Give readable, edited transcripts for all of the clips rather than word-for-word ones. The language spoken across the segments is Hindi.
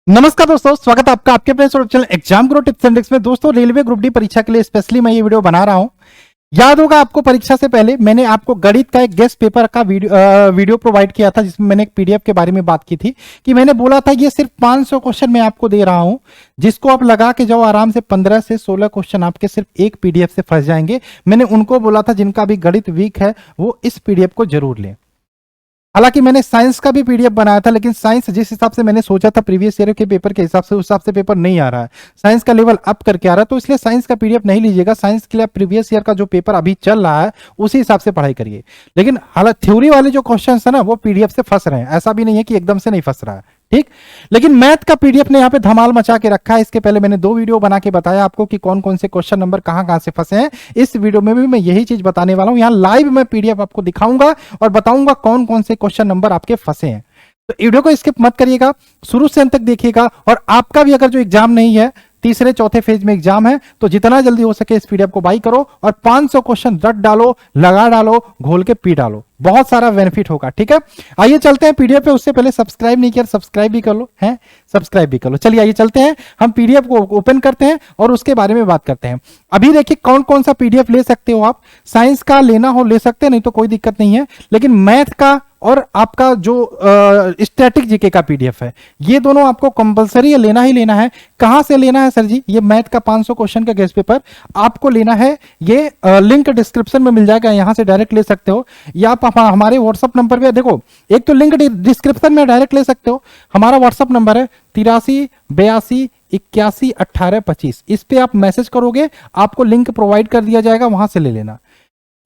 नमस्कार दोस्तों, स्वागत है आपका आपके अपने channel exam grow tips and tricks में। दोस्तों, रेलवे ग्रुप डी परीक्षा के लिए स्पेशली मैं ये वीडियो बना रहा हूं। याद होगा आपको, परीक्षा से पहले मैंने आपको गणित का एक गेस्ट पेपर का वीडियो प्रोवाइड किया था, जिसमें मैंने एक पीडीएफ के बारे में बात की थी कि मैंने बोला था ये सिर्फ 500 क्वेश्चन मैं आपको दे रहा हूं, जिसको आप लगा के जाओ आराम से 15 से 16 क्वेश्चन आपके सिर्फ एक पीडीएफ से फंस जाएंगे। मैंने उनको बोला था जिनका भी गणित वीक है वो इस पीडीएफ को जरूर लें। हालांकि मैंने साइंस का भी पीडीएफ बनाया था, लेकिन साइंस जिस हिसाब से मैंने सोचा था प्रीवियस ईयर के पेपर के हिसाब से, उस हिसाब से पेपर नहीं आ रहा है। साइंस का लेवल अप करके आ रहा है, तो इसलिए साइंस का पीडीएफ नहीं लीजिएगा। साइंस के लिए प्रीवियस ईयर का जो पेपर अभी चल रहा है उसी हिसाब से पढ़ाई करिए। लेकिन हालांकि थ्योरी वाले जो क्वेश्चन है ना, वो पीडीएफ से फंस रहे हैं। ऐसा भी नहीं है कि एकदम से नहीं फंस रहा है, ठीक। लेकिन मैथ का पीडीएफ ने यहाँ पे धमाल मचा के रखा है। इसके पहले मैंने 2 वीडियो बना के बताया आपको कि कौन कौन से क्वेश्चन नंबर कहां से फंसे हैं। इस वीडियो में भी मैं यही चीज बताने वाला हूं। यहाँ लाइव मैं पीडीएफ आपको दिखाऊंगा और बताऊंगा कौन कौन से क्वेश्चन नंबर आपके फंसे हैं। तो वीडियो को स्किप मत करिएगा, शुरू से अंत तक देखिएगा। और आपका भी अगर जो एग्जाम नहीं है, तीसरे चौथे फेज में एग्जाम है, तो जितना जल्दी हो सके इस पीडीएफ को बाई करो और 500 क्वेश्चन रट डालो, लगा डालो, घोल के पी डालो। बहुत सारा बेनिफिट होगा, ठीक है। आइए चलते हैं पीडीएफ पे। उससे पहले सब्सक्राइब नहीं किया, सब्सक्राइब भी कर लो, हैं सब्सक्राइब भी कर लो। चलिए आइए चलते हैं, हम पीडीएफ को ओपन करते हैं और उसके बारे में बात करते हैं। अभी देखिए कौन कौन सा पीडीएफ ले सकते हो आप। साइंस का लेना हो ले सकते हैं, नहीं तो कोई दिक्कत नहीं है। लेकिन मैथ का और आपका जो स्टैटिक जीके का पीडीएफ है, ये दोनों आपको कंपलसरी लेना ही लेना है। कहां से लेना है सर जी? ये मैथ का 500 क्वेश्चन का गेस्ट पेपर आपको लेना है। ये लिंक डिस्क्रिप्शन में मिल जाएगा, यहां से डायरेक्ट ले सकते हो, या आप हमारे व्हाट्सअप नंबर पे देखो, एक तो लिंक डिस्क्रिप्शन में डायरेक्ट ले सकते हो। हमारा व्हाट्सअप नंबर है 83 82 81 18 25। इस पे आप मैसेज करोगे, आपको लिंक प्रोवाइड कर दिया जाएगा, वहां से ले लेना।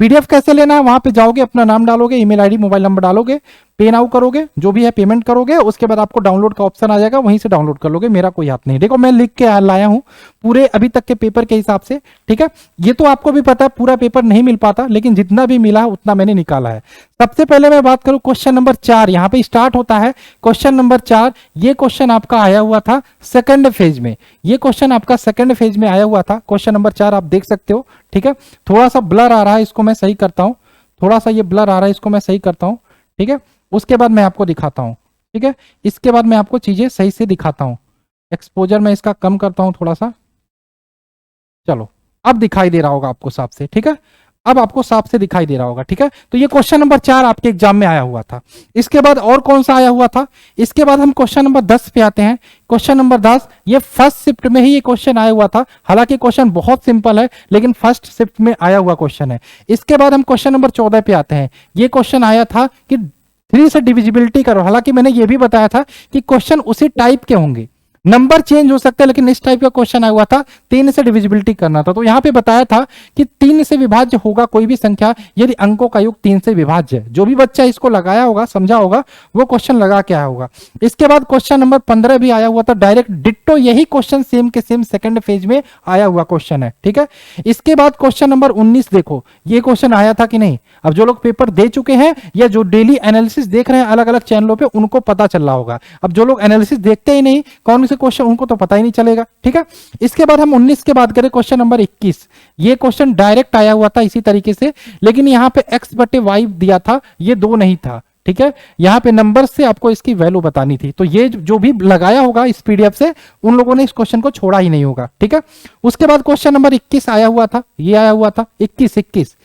पीडीएफ कैसे लेना है? वहां पे जाओगे, अपना नाम डालोगे, ईमेल आईडी, मोबाइल नंबर डालोगे, पे नाउ करोगे, जो भी है पेमेंट करोगे, उसके बाद आपको डाउनलोड का ऑप्शन आ जाएगा, वहीं से डाउनलोड कर लोगे। मेरा कोई हाथ नहीं। देखो मैं लिख के लाया हूं पूरे अभी तक के पेपर के हिसाब से, ठीक है। ये तो आपको भी पता है पूरा पेपर नहीं मिल पाता, लेकिन जितना भी मिला उतना मैंने निकाला है। सबसे पहले मैं बात करूं क्वेश्चन नंबर 4, यहां पे स्टार्ट होता है क्वेश्चन नंबर 4। ये क्वेश्चन आपका आया हुआ था सेकंड फेज में। ये क्वेश्चन आपका सेकंड फेज में आया हुआ था। क्वेश्चन नंबर 4 आप देख सकते हो, ठीक है। थोड़ा सा ब्लर आ रहा है, इसको मैं सही करता हूं। थोड़ा सा ये ब्लर आ रहा है, इसको मैं सही करता हूं, ठीक है। उसके बाद मैं आपको दिखाता हूं, ठीक है। इसके बाद मैं आपको चीजें सही से दिखाता हूं। एक्सपोजर मैं इसका कम करता हूं थोड़ा सा। चलो, अब दिखाई दे रहा होगा आपको साफ से, ठीक है। अब आपको साफ से दिखाई दे रहा होगा, ठीक है। तो ये क्वेश्चन नंबर 4 आपके एग्जाम में आया हुआ था। इसके बाद और कौन सा आया हुआ था? इसके बाद हम क्वेश्चन नंबर 10 पे आते हैं। क्वेश्चन नंबर 10, ये फर्स्ट शिफ्ट में ही ये क्वेश्चन आया हुआ था। हालांकि क्वेश्चन बहुत सिंपल है, लेकिन फर्स्ट शिफ्ट में आया हुआ क्वेश्चन है। इसके बाद हम क्वेश्चन नंबर 14 पे आते हैं। ये क्वेश्चन आया था कि 3 से डिविजिबिलिटी करो। हालांकि मैंने ये भी बताया था कि क्वेश्चन उसी टाइप के होंगे, नंबर चेंज हो सकता है, लेकिन इस टाइप का क्वेश्चन आया हुआ था, 3 से डिविजिबिलिटी करना था। तो यहां पे बताया था कि 3 से विभाज्य होगा कोई भी संख्या यदि अंकों का योग 3 से विभाज्य है। जो भी बच्चा इसको लगाया होगा, समझा होगा, वो क्वेश्चन लगा के आया होगा। इसके बाद क्वेश्चन नंबर 15 भी आया हुआ था, डायरेक्ट डिट्टो यही क्वेश्चन सेम के सेम सेकंड फेज में आया हुआ क्वेश्चन है, ठीक है। इसके बाद क्वेश्चन नंबर 19 देखो, ये क्वेश्चन आया था कि नहीं? अब जो लोग पेपर दे चुके हैं या जो डेली एनालिसिस देख रहे हैं अलग अलग चैनलों पे, उनको पता चल रहा होगा। अब जो लोग एनालिसिस देखते ही नहीं, कौन से क्वेश्चन, उनको तो पता ही नहीं चलेगा, ठीक है। इसके बाद हम 19 के बात करें, क्वेश्चन नंबर 21। ये क्वेश्चन डायरेक्ट आया हुआ था इसी तरीके से, लेकिन यहां पे x/y दिया था, ये 2 नहीं था, ठीक है। यहां पे नंबर से आपको इसकी वैल्यू बतानी थी। तो ये जो भी लगाया होगा इस पीडीएफ से, उन लोगों ने इस क्वेश्चन को छोड़ा ही नहीं होगा, ठीक है। उसके बाद क्वेश्चन नंबर 21 आया हुआ था, ये आया हुआ था 21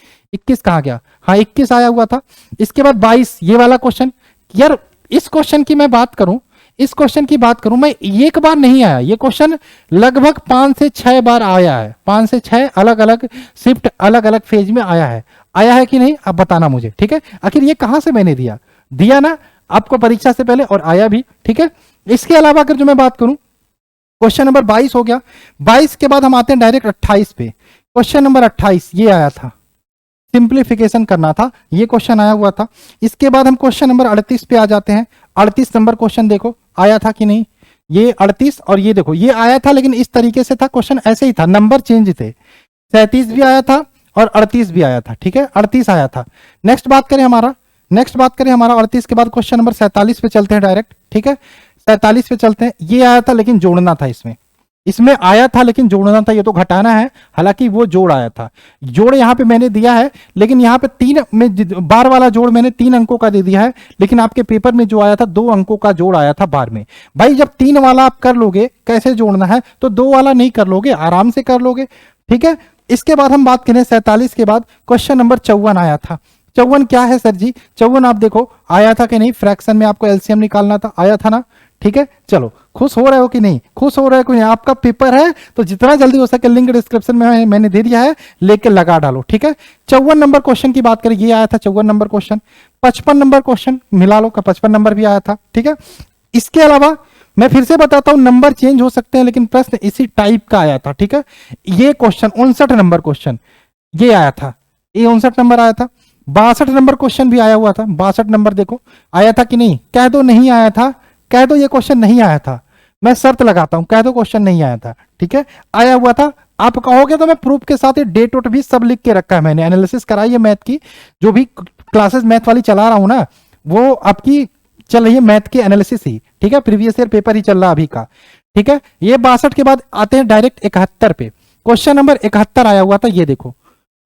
कहां गया? हाँ, 21 आया हुआ था। इसके बाद 22, ये वाला क्वेश्चन। यार इस क्वेश्चन की मैं बात करूं, इस क्वेश्चन की बात करूं मैं, एक बार नहीं आया ये क्वेश्चन, लगभग 5 से 6 बार आया है। 5 से 6 अलग अलग शिफ्ट, अलग अलग फेज में आया है कि नहीं? अब बताना मुझे, ठीक है। आखिर ये कहां से मैंने दिया ना आपको परीक्षा से पहले, और आया भी, ठीक है। इसके अलावा अगर जो मैं बात करूं, क्वेश्चन नंबर 22 हो गया। 22 के बाद हम आते हैं डायरेक्ट 28 पे। क्वेश्चन नंबर 28 ये आया था, सिंप्लीफिकेशन करना था, ये क्वेश्चन आया हुआ था। इसके बाद हम क्वेश्चन नंबर 38 पे आ जाते हैं। 38 नंबर क्वेश्चन देखो आया था कि नहीं? ये 38 और ये देखो, ये आया था, लेकिन इस तरीके से था क्वेश्चन, ऐसे ही था, नंबर चेंज थे। 37 भी आया था और 38 भी आया था, ठीक है। 38 आया था। नेक्स्ट बात करें हमारा 38 के बाद क्वेश्चन नंबर 47 पे चलते हैं डायरेक्ट, ठीक है। 47 पे चलते हैं। ये आया था, लेकिन जोड़ना था इसमें, इसमें आया था लेकिन जोड़ना था, ये तो घटाना है, हालांकि वो जोड़ आया था। जोड़ यहाँ पे मैंने दिया है, लेकिन यहाँ पे तीन में बार वाला जोड़ मैंने 3 अंकों का दे दिया है, लेकिन आपके पेपर में जो आया था 2 अंकों का जोड़ आया था बार में। भाई जब 3 वाला आप कर लोगे, कैसे जोड़ना है, तो 2 वाला नहीं कर लोगे, आराम से कर लोगे, ठीक है। इसके बाद हम बात करें 47 के बाद क्वेश्चन नंबर 54 आया था। 54 क्या है सर जी? 54 आप देखो आया था कि नहीं, फ्रैक्शन में आपको एलसीएम निकालना था, आया था ना, ठीक है। चलो खुश हो रहे हो कि नहीं, खुश हो रहे हो कि नहीं? आपका पेपर है तो जितना जल्दी हो सके लिंक डिस्क्रिप्शन में मैंने दे दिया है, लेके लगा डालो, ठीक है। 54 नंबर क्वेश्चन की बात करें, ये आया था 54 नंबर क्वेश्चन। 55 नंबर क्वेश्चन मिला लो, 55 नंबर भी आया था, ठीक है। इसके अलावा मैं फिर से बताता हूं, नंबर चेंज हो सकते हैं लेकिन प्रश्न इसी टाइप का आया था, ठीक है। ये क्वेश्चन 59 नंबर क्वेश्चन ये आया था, ये 59 नंबर आया था। 62 नंबर क्वेश्चन भी आया हुआ था, 62 नंबर देखो आया था कि नहीं, कह दो नहीं आया था, कह दो ये क्वेश्चन नहीं आया था, मैं शर्त लगाता हूं, कह दो क्वेश्चन नहीं आया था, ठीक है। आया हुआ था, आप कहोगे तो मैं प्रूफ के साथ डेट वोट भी सब लिख के रखा है मैंने, एनालिसिस कराई है मैथ की, जो भी क्लासेस मैथ वाली चला रहा हूं ना, वो आपकी चल रही है मैथ की एनालिसिस ही, ठीक है, प्रीवियस ईयर पेपर ही चल रहा अभी का, ठीक है। ये 62 के बाद आते हैं डायरेक्ट 71 पे। क्वेश्चन नंबर 71 आया हुआ था, ये देखो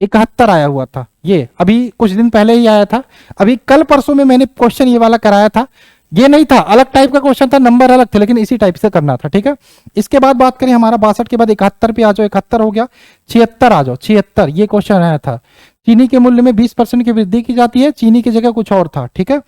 71 आया हुआ था, ये अभी कुछ दिन पहले ही आया था, अभी कल परसों में मैंने क्वेश्चन ये वाला कराया था। ये नहीं था, अलग टाइप का क्वेश्चन था, नंबर अलग थे, लेकिन इसी टाइप से करना था, ठीक है। इसके बाद बात करें हमारा 62 के बाद 71 पे आ जाओ, 71 हो गया, 76 आ जाओ, 76 ये क्वेश्चन आया था। चीनी के मूल्य में 20% की वृद्धि की जाती है, चीनी की जगह कुछ और था, ठीक है।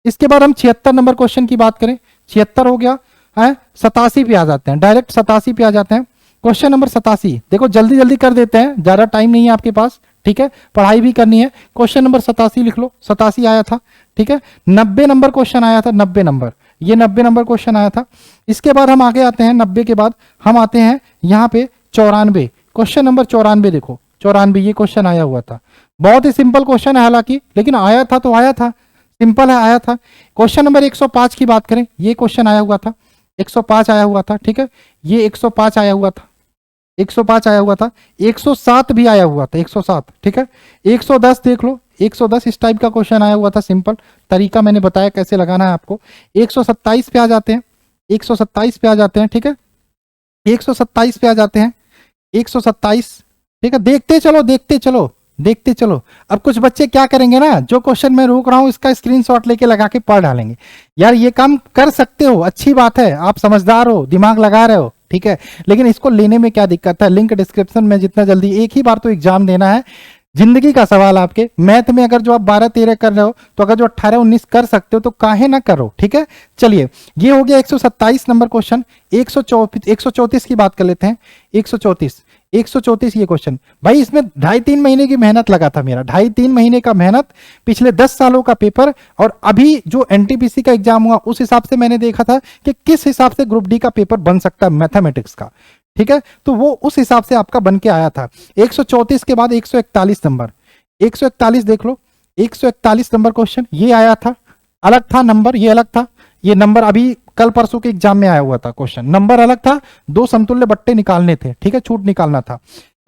इसके बाद हम 76 नंबर क्वेश्चन की बात करें, 76 हो गया है। 87 पे आ जाते हैं, डायरेक्ट 87 पे आ जाते हैं। क्वेश्चन नंबर 87 देखो जल्दी जल्दी कर देते हैं, ज्यादा टाइम नहीं है आपके पास, ठीक है, पढ़ाई भी करनी है। क्वेश्चन नंबर 87 लिख लो, 87 आया था, ठीक है। 90 नंबर क्वेश्चन आया था, 90 नंबर, ये 90 नंबर क्वेश्चन आया था। इसके बाद हम आगे आते हैं, 90 के बाद हम आते हैं यहाँ पे 94, क्वेश्चन नंबर 94 देखो, 94 ये क्वेश्चन आया हुआ था। बहुत ही सिंपल क्वेश्चन है हालांकि, लेकिन आया था तो आया था, सिंपल है, आया था। क्वेश्चन नंबर 105 की बात करें, ये क्वेश्चन आया हुआ था, 105 आया हुआ था, ठीक है, ये 105 आया हुआ था, 105 आया हुआ था। 107 भी आया हुआ था, 107, ठीक है। 110 देख लो, 110 इस टाइप का क्वेश्चन आया हुआ था, सिंपल तरीका मैंने बताया कैसे लगाना है आपको। 127 पे आ जाते हैं, 127 पे आ जाते हैं, ठीक है, 127 पे आ जाते हैं, 127, ठीक है। देखते चलो देखते चलो देखते चलो। अब कुछ बच्चे क्या करेंगे ना, जो क्वेश्चन मैं रोक रहा हूं इसका स्क्रीनशॉट लेके लगा के पढ़ डालेंगे। यार ये काम कर सकते हो, अच्छी बात है, आप समझदार हो, दिमाग लगा रहे हो, ठीक है, लेकिन इसको लेने में क्या दिक्कत है? लिंक डिस्क्रिप्शन में, जितना जल्दी, एक ही बार तो एग्जाम देना है, जिंदगी का सवाल आपके। मैथ में अगर जो आप 12-13 कर रहे हो, तो अगर जो 18-19 कर सकते हो तो काहे ना करो, ठीक है। चलिए ये हो गया 127 नंबर क्वेश्चन। 134 की बात कर लेते हैं, 134 ये क्वेश्चन। भाई इसमें 2.5-3 महीने की मेहनत लगा था मेरा, 2.5-3 महीने का मेहनत, पिछले 10 सालों का पेपर, और अभी जो एनटीपीसी का एग्जाम हुआ उस हिसाब से मैंने देखा था कि किस हिसाब से ग्रुप डी का पेपर बन सकता है मैथमेटिक्स का, ठीक है, तो वो उस हिसाब से आपका बन के आया था। 134 के बाद 141 नंबर, 141 देख लो, 141 नंबर क्वेश्चन ये आया था, अलग था नंबर, ये अलग था, ये नंबर अभी कल परसों के एग्जाम में आया हुआ था क्वेश्चन, नंबर अलग था, 2 समतुल्य बट्टे निकालने थे, ठीक है, छूट निकालना था।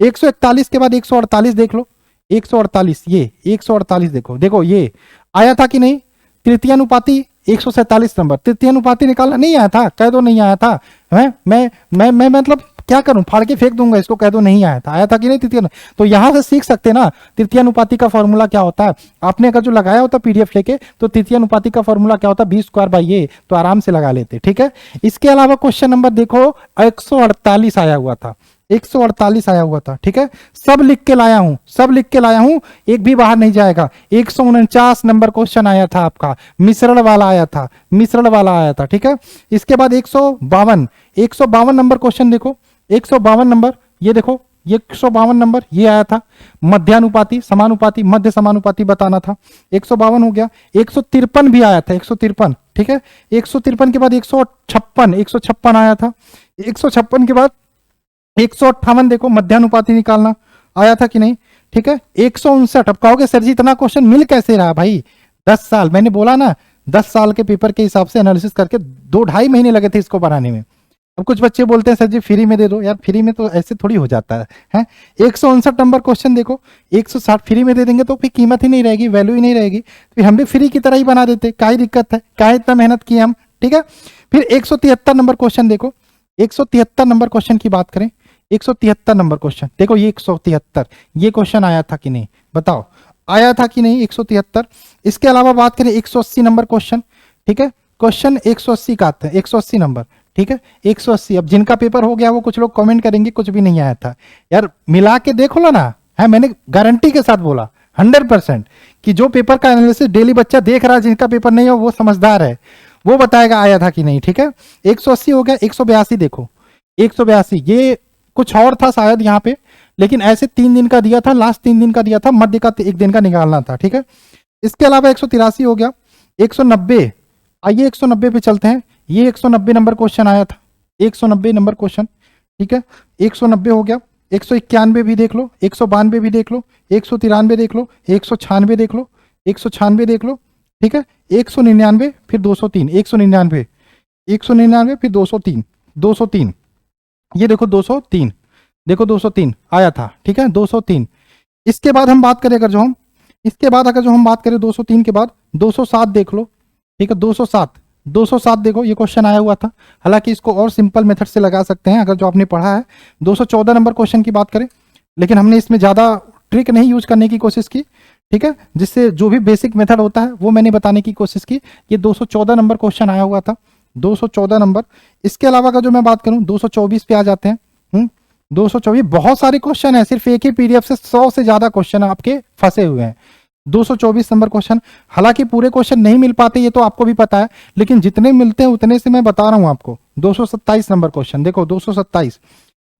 141 के बाद 148 देख लो, 148 ये 148 देखो, देखो ये आया था कि नहीं, तृतीयानुपाती 147 नंबर, तृतीयानुपाती निकालना नहीं आया था, कह दो नहीं आया था, मैं मतलब क्या करूं, फाड़ के फेंक दूंगा इसको, कह दो नहीं आया था, आया था कि नहीं तृतीय। तो यहां से सीख सकते ना तृतीयानुपाती का फॉर्मूला क्या होता है, आपने अगर जो लगाया होता पीडीएफ लेके, तो तृतीयानुपाती का फॉर्मूला क्या होता है, b² तो आराम से लगा लेते, ठीक है। इसके अलावा क्वेश्चन नंबर देखो 148 आया हुआ था, 148 आया हुआ था, ठीक है, सब लिख के लाया हूं, सब लिख के लाया हूं, एक भी बाहर नहीं जाएगा। 149 नंबर क्वेश्चन आया था आपका, मिश्रण वाला आया था, मिश्रण वाला आया था, ठीक है। इसके बाद 152 नंबर क्वेश्चन देखो, 152 नंबर ये देखो, ये 152 नंबर ये आया था, मध्यानुपाती समानुपाती मध्य समानुपाती बताना था, 152 हो गया। 153 भी आया था, 153, ठीक है। 153 के बाद 156 आया था, 156 के बाद 158 देखो, मध्यानुपाती निकालना आया था कि नहीं, ठीक है। 159, अब कहोगे सर जी इतना क्वेश्चन मिल कैसे रहा भाई, 10 साल, मैंने बोला ना 10 साल के पेपर के हिसाब से एनालिसिस करके 2-2.5 महीने लगे थे इसको बनाने में। अब कुछ बच्चे बोलते हैं सर जी फ्री में दे दो, यार फ्री में तो ऐसे थोड़ी हो जाता है। 159 नंबर क्वेश्चन देखो, 160 फ्री में दे देंगे तो फिर कीमत ही नहीं रहेगी, वैल्यू ही नहीं रहेगी, फिर हम भी फ्री की तरह ही बना देते, क्या ही दिक्कत है, क्या इतना मेहनत की हम, ठीक है। फिर 173 नंबर क्वेश्चन देखो, 173 नंबर क्वेश्चन की बात करें, 173 नंबर क्वेश्चन देखो, ये 173 ये क्वेश्चन आया था कि नहीं, बताओ आया था कि नहीं 173। इसके अलावा बात करें 180 नंबर क्वेश्चन, ठीक है, क्वेश्चन 180 का आता है, 180 नंबर, ठीक है, 180। अब जिनका पेपर हो गया वो कुछ लोग कमेंट करेंगे कुछ भी नहीं आया था, यार मिला के देखो लो ना, है मैंने गारंटी के साथ बोला 100% कि जो पेपर का एनालिसिस डेली बच्चा देख रहा है, जिनका पेपर नहीं हो वो समझदार है, वो बताएगा आया था कि नहीं, ठीक है। 180 हो गया, 182 देखो, 182 ये कुछ और था शायद यहाँ पे, लेकिन ऐसे 3 दिन का दिया था, लास्ट 3 दिन का दिया था, मध्य का 1 दिन का निकालना था, ठीक है। इसके अलावा 183 हो गया, 190, आइए 190 पे चलते हैं, ये 190 नंबर क्वेश्चन आया था, 190 नंबर क्वेश्चन, ठीक है, 190 हो गया। 191 भी देख लो, 192 भी देख लो, 193 देख लो, 196 देख लो, 196 देख लो, ठीक है, 199 फिर 203, 199, 199 फिर 203, 203, ये देखो 203, देखो 203 आया था, ठीक है, 203। इसके बाद हम बात करें, अगर जो हम इसके बाद अगर जो हम बात करें 203 के बाद 207 देख लो, ठीक है, 207, 207 देखो, ये क्वेश्चन आया हुआ था, हालांकि इसको और सिंपल मेथड से लगा सकते हैं अगर जो आपने पढ़ा है। 214 नंबर क्वेश्चन की बात करें, लेकिन हमने इसमें ज़्यादा ट्रिक नहीं यूज करने की कोशिश की, ठीक है, जिससे जो भी बेसिक मेथड होता है वो मैंने बताने की कोशिश की। ये 214 नंबर क्वेश्चन आया हुआ था, 214 नंबर। इसके अलावा अगर जो मैं बात करूं 224 पे आ जाते हैं, 224 बहुत सारे क्वेश्चन है, सिर्फ एक ही पीडीएफ से 100 से ज्यादा क्वेश्चन आपके फंसे हुए हैं। 224 नंबर क्वेश्चन, हालांकि पूरे क्वेश्चन नहीं मिल पाते ये तो आपको भी पता है, लेकिन जितने मिलते हैं उतने से मैं बता रहा हूं आपको। 227 नंबर क्वेश्चन देखो, 227,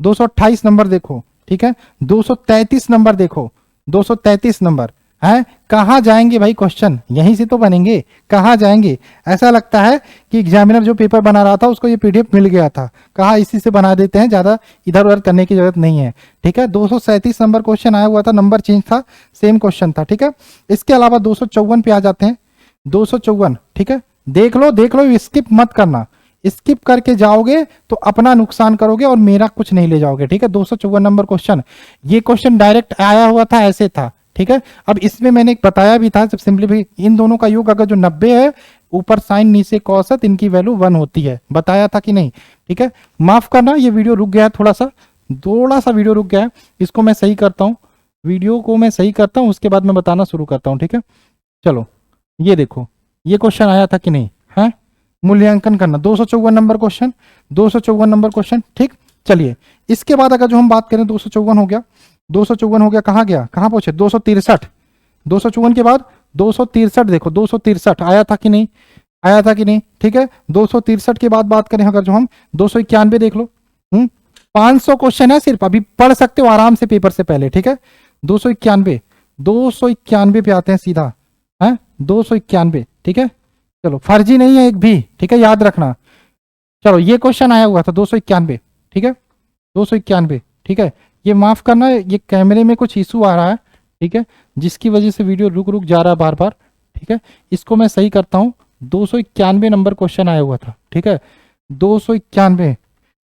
228 नंबर देखो, ठीक है, 233 नंबर देखो, 233 नंबर है। कहाँ जाएंगे भाई क्वेश्चन, यहीं से तो बनेंगे, कहाँ जाएंगे। ऐसा लगता है कि एग्जामिनर जो पेपर बना रहा था उसको ये पीडीएफ मिल गया था, कहा इसी से बना देते हैं, ज्यादा इधर उधर करने की जरूरत नहीं है, ठीक है। 237 नंबर क्वेश्चन आया हुआ था, नंबर चेंज था, सेम क्वेश्चन था, ठीक है। इसके अलावा 254 पे आ जाते हैं, 254, ठीक है, देख लो देख लो, स्किप मत करना, स्किप करके जाओगे तो अपना नुकसान करोगे और मेरा कुछ नहीं ले जाओगे, ठीक है। 254 नंबर क्वेश्चन, ये क्वेश्चन डायरेक्ट आया हुआ था, ऐसे था, ठीक है। अब इसमें मैंने बताया भी था, जब सिंपली इन दोनों का योग अगर जो 90 है, ऊपर साइन नीचे औसत, इनकी वैल्यू 1 होती है, बताया था कि नहीं, ठीक है। माफ करना ये वीडियो रुक गया है, थोड़ा सा वीडियो रुक गया है, इसको मैं सही करता हूँ, वीडियो को मैं सही करता हूँ, उसके बाद मैं बताना शुरू करता हूँ, ठीक है। चलो ये देखो, ये क्वेश्चन आया था कि नहीं है, मूल्यांकन करना, 254 नंबर क्वेश्चन, 254 नंबर क्वेश्चन, ठीक। चलिए इसके बाद अगर जो हम बात करें 254 हो गया, 254 हो गया, कहाँ गया, कहाँ पहुंचे, 263, 254 के बाद 263 देखो, 263 आया था कि नहीं, आया था कि नहीं, ठीक है। 263 के बाद बात करें अगर जो हम 291 देख लो, 500 क्वेश्चन है सिर्फ, अभी पढ़ सकते हो आराम से पेपर से पहले, ठीक है। 291, 291 पे आते हैं सीधा, है 291, ठीक है। चलो फर्जी नहीं है एक भी, ठीक है, याद रखना। चलो ये क्वेश्चन आया हुआ था 291, ठीक है, 291, ठीक है। ये माफ करना, ये कैमरे में कुछ इशू आ रहा है, ठीक है, जिसकी वजह से वीडियो रुक रुक जा रहा है बार बार, ठीक है, इसको मैं सही करता हूँ। 291 नंबर क्वेश्चन आया हुआ था, ठीक है, 291,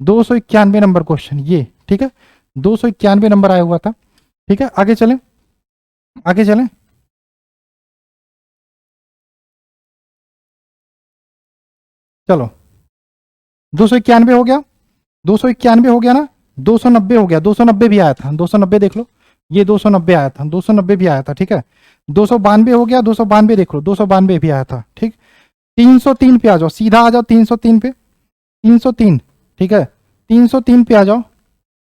291 नंबर क्वेश्चन ये, ठीक है, 291 नंबर आया हुआ था, ठीक है। आगे चलें, आगे चलें, चलो 291 हो गया, 291 हो गया ना, 290 हो गया, 290 भी आया था, 290 देख लो, ये 290 आया था, 290 भी आया था, ठीक है। 292 हो गया, 292 देख लो, 292 भी आया था, ठीक। 303 पे आ जाओ, सीधा आ जाओ 303 पे, 303, ठीक है, 303 पे आ जाओ,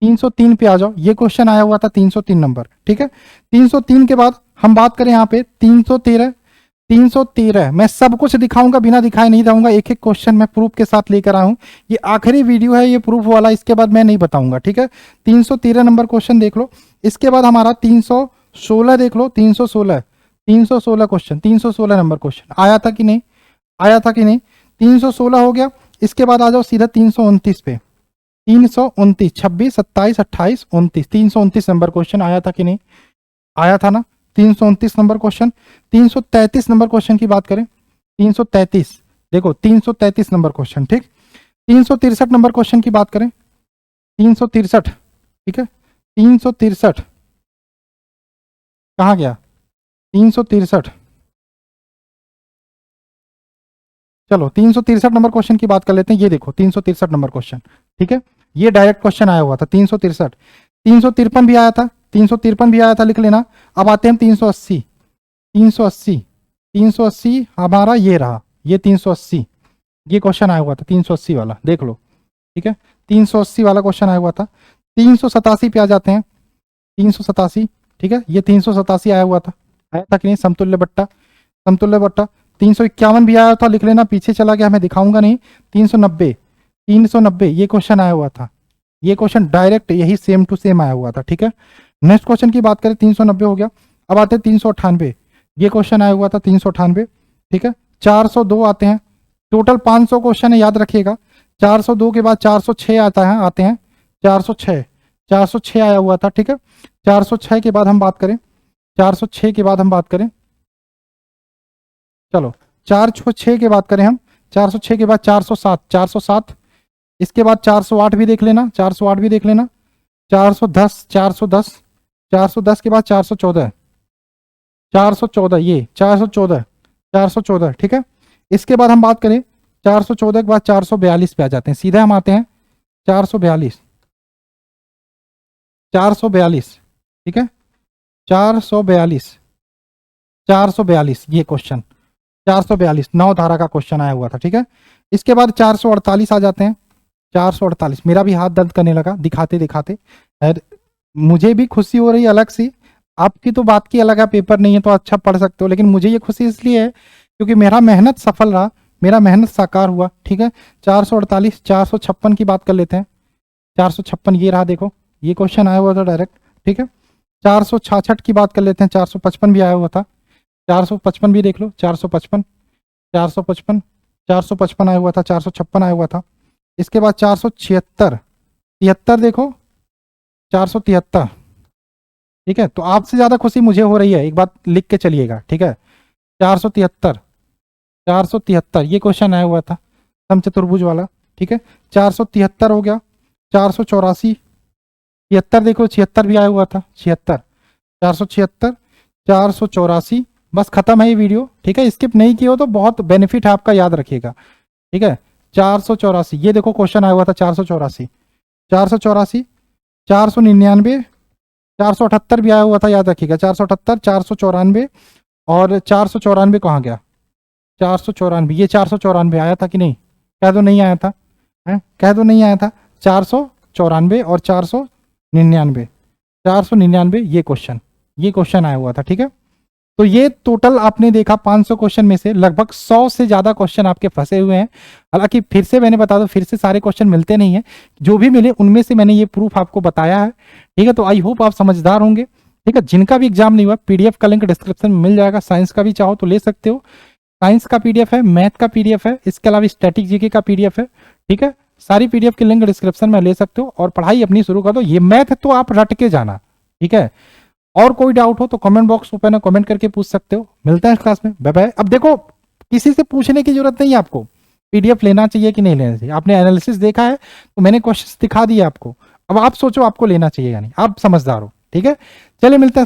303 पे आ जाओ, ये क्वेश्चन आया हुआ था 303 नंबर, ठीक है। 303 के बाद हम बात करें यहाँ पे 313, 313 मैं सब कुछ दिखाऊंगा, बिना दिखाए नहीं रहूंगा, एक एक क्वेश्चन मैं प्रूफ के साथ लेकर आया हूं, ये आखिरी वीडियो है ये प्रूफ वाला, इसके बाद मैं नहीं बताऊंगा, ठीक है। 313 नंबर क्वेश्चन देख लो। इसके बाद हमारा 316 देख लो, 316, 316 क्वेश्चन, 316 नंबर क्वेश्चन आया था कि नहीं, आया था कि नहीं, 316 हो गया। इसके बाद आ जाओ सीधा 329 पे, 329, 26, 27, 28, 29, 329 नंबर क्वेश्चन आया था कि नहीं, आया था ना, 329 नंबर क्वेश्चन। 333 नंबर क्वेश्चन की बात करें, 333 देखो, 333 नंबर क्वेश्चन, ठीक। 363 नंबर क्वेश्चन की बात करें, 363, ठीक है, 363 कहाँ गया, 363, चलो 363 नंबर क्वेश्चन की बात कर लेते हैं, ये देखो 363 नंबर क्वेश्चन, ठीक है, ये डायरेक्ट क्वेश्चन आया हुआ था 363। 353 भी आया था, 353 भी आया था, लिख लेना। अब आते हैं 380। 380, 380 हमारा ये रहा, ये 380, ये क्वेश्चन आया हुआ था 380 वाला, देख लो। ठीक है, 380 वाला क्वेश्चन आया हुआ था। 387 पे आ जाते हैं। 387, ठीक है, ये 387 आया हुआ था, आया था कि नहीं? समतुल्य बट्टा, समतुल्य बट्टा। 351 भी आया था, लिख लेना, पीछे चला गया, मैं दिखाऊंगा नहीं। 390, 390 ये क्वेश्चन आया हुआ था, ये क्वेश्चन डायरेक्ट यही सेम टू सेम आया हुआ था। ठीक है, नेक्स्ट क्वेश्चन की बात करें, 390 हो गया। अब आते हैं 398, ये क्वेश्चन आया हुआ था 398। ठीक है, 402 आते हैं, टोटल 500 क्वेश्चन है, याद रखिएगा। 402 के बाद 406 आता है, आते हैं 406, 406 आया हुआ था। ठीक है, 406 के बाद हम बात करें, 406 के बाद हम बात करें, चलो 406 के बाद करें हम, 406 के बाद 407, 407, इसके बाद 408 भी देख लेना, 408 भी देख लेना, 410, 410, 410 के बाद 414, 414, ये 414, 414। ठीक है, इसके बाद हम बात करें 414 के बाद 442 पे आ जाते हैं, सीधे हम आते हैं 442, 442। ठीक है, 442, 442 ये क्वेश्चन, 442 नौ धारा का क्वेश्चन आया हुआ था। ठीक है, इसके बाद 448 आ जाते हैं, 448। मेरा भी हाथ दर्द करने लगा दिखाते दिखाते, और मुझे भी खुशी हो रही है अलग सी। आपकी तो बात की अलग है, पेपर नहीं है तो अच्छा पढ़ सकते हो, लेकिन मुझे ये खुशी इसलिए है क्योंकि मेरा मेहनत सफल रहा, मेरा मेहनत साकार हुआ। ठीक है, 448, 456 की बात कर लेते हैं। 456 ये रहा, देखो ये क्वेश्चन आया हुआ था डायरेक्ट। ठीक है, 466 की बात कर लेते हैं, 455 भी आया हुआ था, 455 भी देख लो, 455, 455, 455 आया हुआ था, 456 आया हुआ था। इसके बाद 476, 73 देखो, 473। ठीक है, तो आपसे ज्यादा खुशी मुझे हो रही है, एक बात लिख के चलिएगा। ठीक है, 473, 473 ये क्वेश्चन आया हुआ था समचतुर्भुज वाला। ठीक है, 473 हो गया। 484, 76 देखो, 76 भी आया हुआ था, 76, 476, 484। बस खत्म है ये वीडियो। ठीक है, स्किप नहीं किया हो तो बहुत बेनिफिट है आपका, याद रखिएगा। ठीक है, 484 ये देखो क्वेश्चन आया हुआ था, 484, 484, 499, 478 भी आया हुआ था, याद रखिएगा। 478, 494, और 494 कहाँ गया? 494, ये 494 आया था कि नहीं? कह दो नहीं आया था, है? कह दो नहीं आया था। 494 और 499, 499 ये क्वेश्चन आया हुआ था। ठीक है, तो ये टोटल आपने देखा 500 क्वेश्चन में से लगभग 100 से ज्यादा क्वेश्चन आपके फंसे हुए हैं। हालांकि फिर से मैंने बता दो, फिर से सारे क्वेश्चन मिलते नहीं है, जो भी मिले उनमें से मैंने ये प्रूफ आपको बताया है। ठीक है, तो आई होप आप समझदार होंगे। ठीक है, जिनका भी एग्जाम नहीं हुआ, पीडीएफ का लिंक डिस्क्रिप्शन में मिल जाएगा। साइंस का भी चाहो तो ले सकते हो, साइंस का पीडीएफ है, मैथ का पीडीएफ है, इसके अलावा स्टैटिक जीके का पीडीएफ है। ठीक है, सारी पीडीएफ के लिंक डिस्क्रिप्शन में ले सकते हो और पढ़ाई अपनी शुरू कर दो। ये मैथ तो आप रट के जाना। ठीक है, और कोई डाउट हो तो कमेंट बॉक्स ओपन है, कमेंट करके पूछ सकते हो। मिलता है क्लास में, बाय बाय। अब देखो, किसी से पूछने की जरूरत नहीं है आपको, पीडीएफ लेना चाहिए कि नहीं लेना चाहिए। आपने एनालिसिस देखा है तो मैंने क्वेश्चंस दिखा दिए आपको, अब आप सोचो आपको लेना चाहिए या नहीं, आप समझदार हो। ठीक है, चलिए मिलता है।